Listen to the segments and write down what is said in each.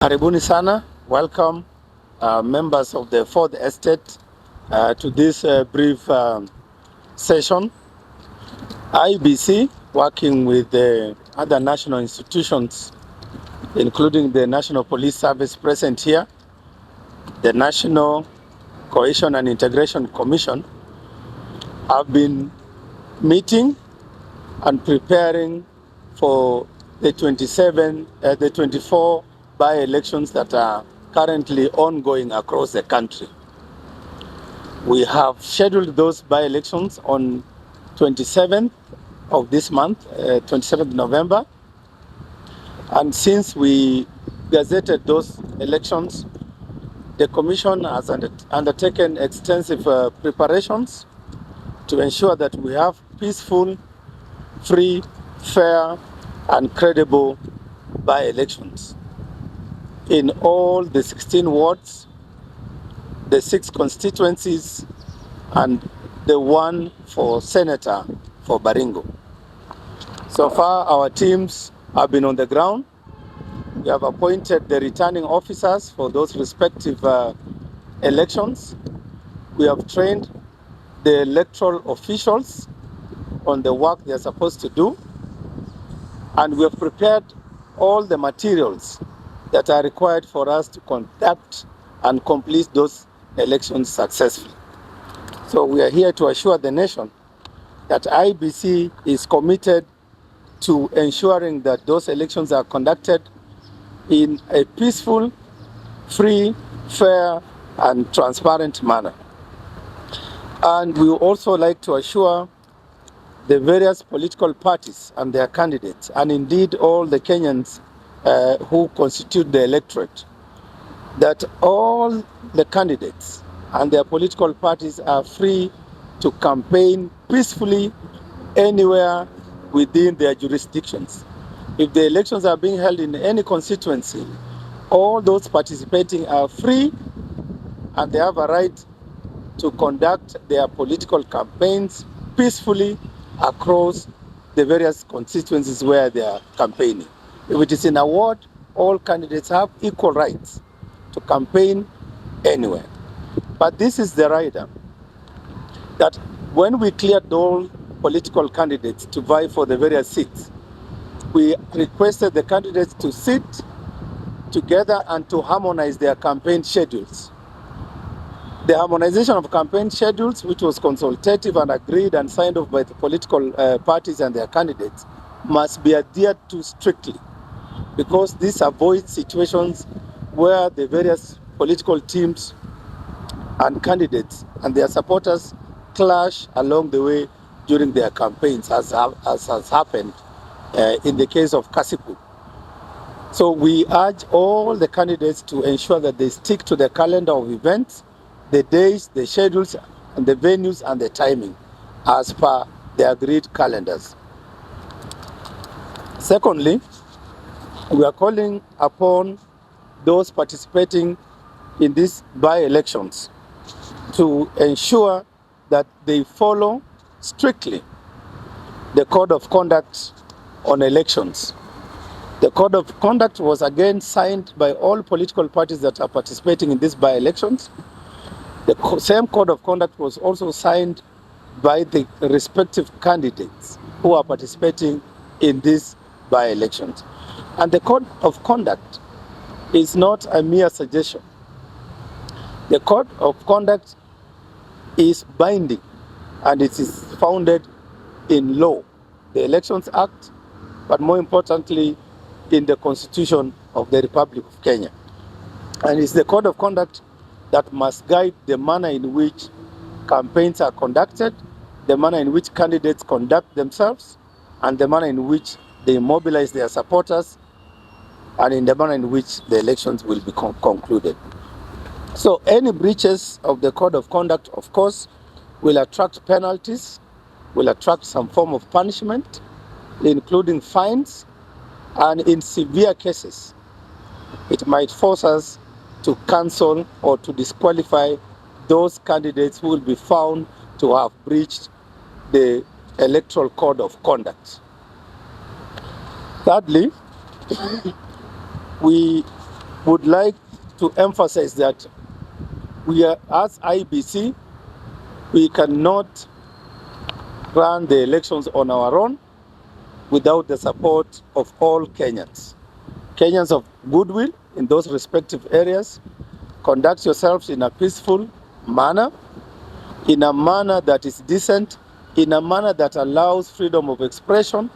Karibuni sana. Welcome members of the Fourth Estate to this brief session. IEBC, working with the other national institutions, including the National Police Service present here, the National Cohesion and Integration Commission, have been meeting and preparing for the 24 by-elections that are currently ongoing across the country. We have scheduled those by-elections on 27th of this month, 27th November. And since we gazetted those elections, the Commission has undertaken extensive preparations to ensure that we have peaceful, free, fair, and credible by-elections in all the 16 wards, the 6 constituencies, and the one for senator for Baringo. So far, our teams have been on the ground. We have appointed the returning officers for those respective elections. We have trained the electoral officials on the work they are supposed to do. And we have prepared all the materials that are required for us to conduct and complete those elections successfully. So we are here to assure the nation that IEBC is committed to ensuring that those elections are conducted in a peaceful, free, fair, and transparent manner. And we would also like to assure the various political parties and their candidates, and indeed all the Kenyans who constitute the electorate, that all the candidates and their political parties are free to campaign peacefully anywhere within their jurisdictions. If the elections are being held in any constituency, all those participating are free and they have a right to conduct their political campaigns peacefully across the various constituencies where they are campaigning. If it is in a ward, all candidates have equal rights to campaign anywhere. But this is the rider that when we cleared all political candidates to vie for the various seats, we requested the candidates to sit together and to harmonize their campaign schedules. The harmonization of campaign schedules, which was consultative and agreed and signed off by the political parties and their candidates, must be adhered to strictly, because this avoids situations where the various political teams and candidates and their supporters clash along the way during their campaigns, as has happened in the case of Kasipul. So we urge all the candidates to ensure that they stick to the calendar of events, the days, the schedules, and the venues and the timing as per the agreed calendars. Secondly, we are calling upon those participating in these by-elections to ensure that they follow strictly the code of conduct on elections. The code of conduct was again signed by all political parties that are participating in these by-elections. The same code of conduct was also signed by the respective candidates who are participating in these by-elections. And the code of conduct is not a mere suggestion. The code of conduct is binding and it is founded in law, the Elections Act, but more importantly, in the Constitution of the Republic of Kenya. And it's the code of conduct that must guide the manner in which campaigns are conducted, the manner in which candidates conduct themselves, and the manner in which they mobilize their supporters, and in the manner in which the elections will be concluded. So any breaches of the code of conduct, of course, will attract penalties, will attract some form of punishment, including fines, and in severe cases, it might force us to cancel or to disqualify those candidates who will be found to have breached the electoral code of conduct. Thirdly, we would like to emphasize that we are, as IEBC, we cannot run the elections on our own without the support of all Kenyans. Kenyans of goodwill in those respective areas, conduct yourselves in a peaceful manner, in a manner that is decent, in a manner that allows freedom of expression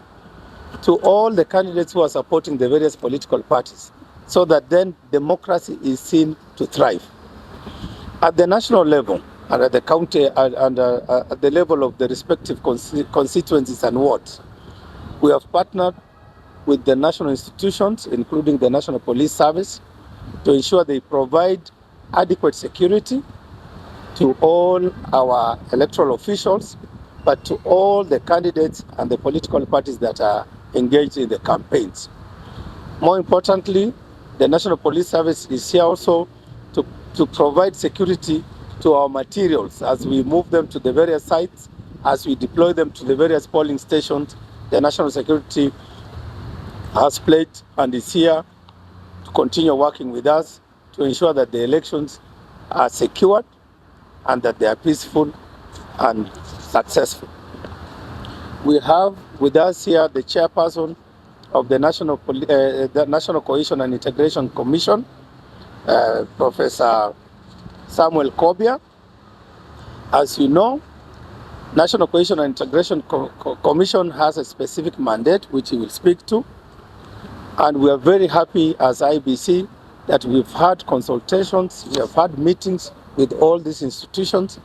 to all the candidates who are supporting the various political parties, so that then democracy is seen to thrive. At the national level, and at the county, and at the level of the respective constituencies and wards, we have partnered with the national institutions, including the National Police Service, to ensure they provide adequate security to all our electoral officials, but to all the candidates and the political parties that are engaged in the campaigns. More importantly, the National Police Service is here also to provide security to our materials as we move them to the various sites, as we deploy them to the various polling stations. The national security has pledged and is here to continue working with us to ensure that the elections are secured and that they are peaceful and successful. We have with us here the chairperson of the National Cohesion and Integration Commission, Professor Samuel Kobia. As you know, National Cohesion and Integration Commission has a specific mandate which he will speak to, and we are very happy as IEBC that we've had consultations, we have had meetings with all these institutions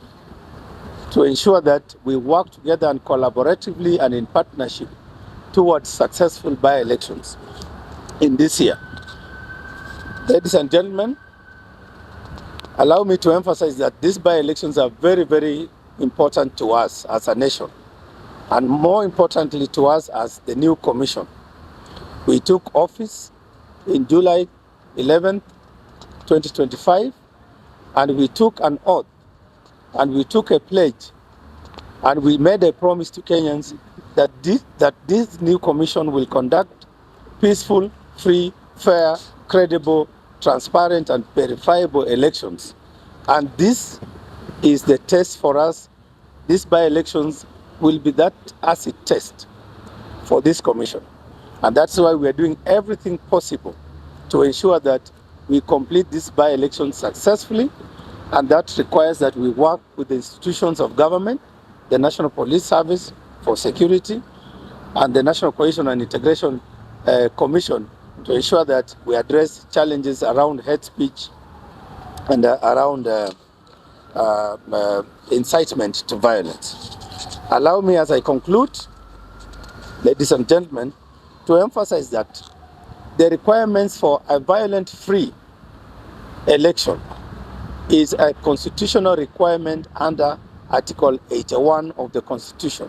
to ensure that we work together and collaboratively and in partnership towards successful by-elections in this year. Ladies and gentlemen, allow me to emphasize that these by-elections are very, very important to us as a nation, and more importantly to us as the new commission. We took office in July 11th, 2025, and we took an oath, and we took a pledge, and we made a promise to Kenyans that this new commission will conduct peaceful, free, fair, credible, transparent, and verifiable elections. And this is the test for us. These by-elections will be that acid test for this commission. And that's why we are doing everything possible to ensure that we complete this by-election successfully, and that requires that we work with the institutions of government, the National Police Service for security, and the National Cohesion and Integration Commission to ensure that we address challenges around hate speech and around incitement to violence. Allow me, as I conclude, ladies and gentlemen, to emphasize that the requirements for a violent-free election is a constitutional requirement under Article 81 of the Constitution.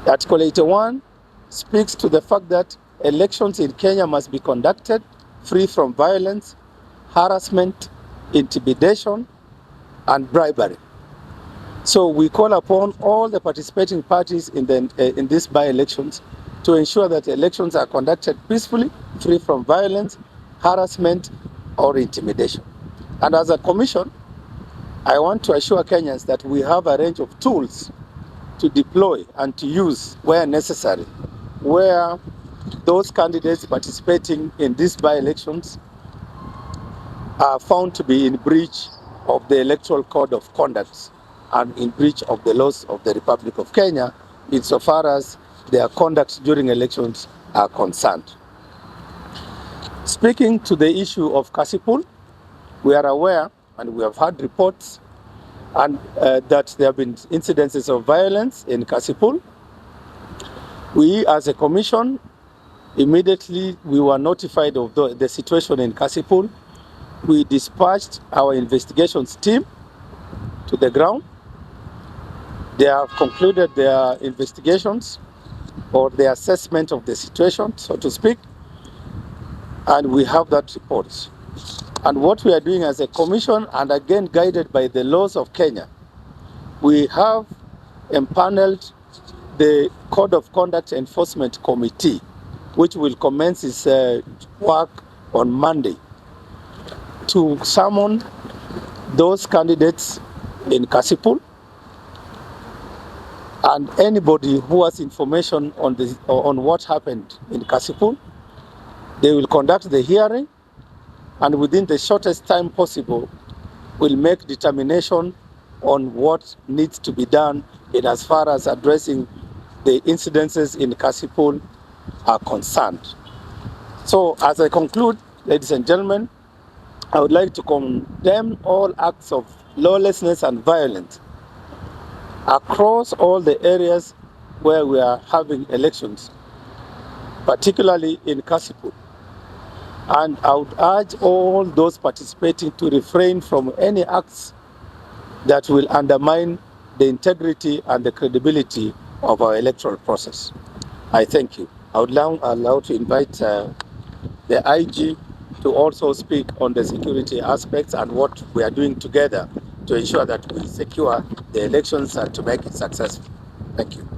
Article 81 speaks to the fact that elections in Kenya must be conducted free from violence, harassment, intimidation, and bribery. So we call upon all the participating parties in these by-elections to ensure that elections are conducted peacefully, free from violence, harassment, or intimidation. And as a commission, I want to assure Kenyans that we have a range of tools to deploy and to use where necessary, where those candidates participating in these by-elections are found to be in breach of the Electoral Code of Conduct and in breach of the laws of the Republic of Kenya, insofar as their conduct during elections are concerned. Speaking to the issue of Kasipul, we are aware and we have had reports and that there have been incidences of violence in Kasipul. We, as a commission, immediately we were notified of the situation in Kasipul. We dispatched our investigations team to the ground. They have concluded their investigations or the assessment of the situation, so to speak, and we have that report. And what we are doing as a commission, and again guided by the laws of Kenya, we have empaneled the Code of Conduct Enforcement Committee, which will commence its work on Monday. to summon those candidates in Kasipul and anybody who has information on what happened in Kasipul. They will conduct the hearing, and within the shortest time possible, will make determination on what needs to be done in as far as addressing the incidences in Kasipul are concerned. So as I conclude, ladies and gentlemen, I would like to condemn all acts of lawlessness and violence across all the areas where we are having elections, particularly in Kasipul. And I would urge all those participating to refrain from any acts that will undermine the integrity and the credibility of our electoral process. I thank you. I would now allow to invite the IG to also speak on the security aspects and what we are doing together to ensure that we secure the elections and to make it successful. Thank you.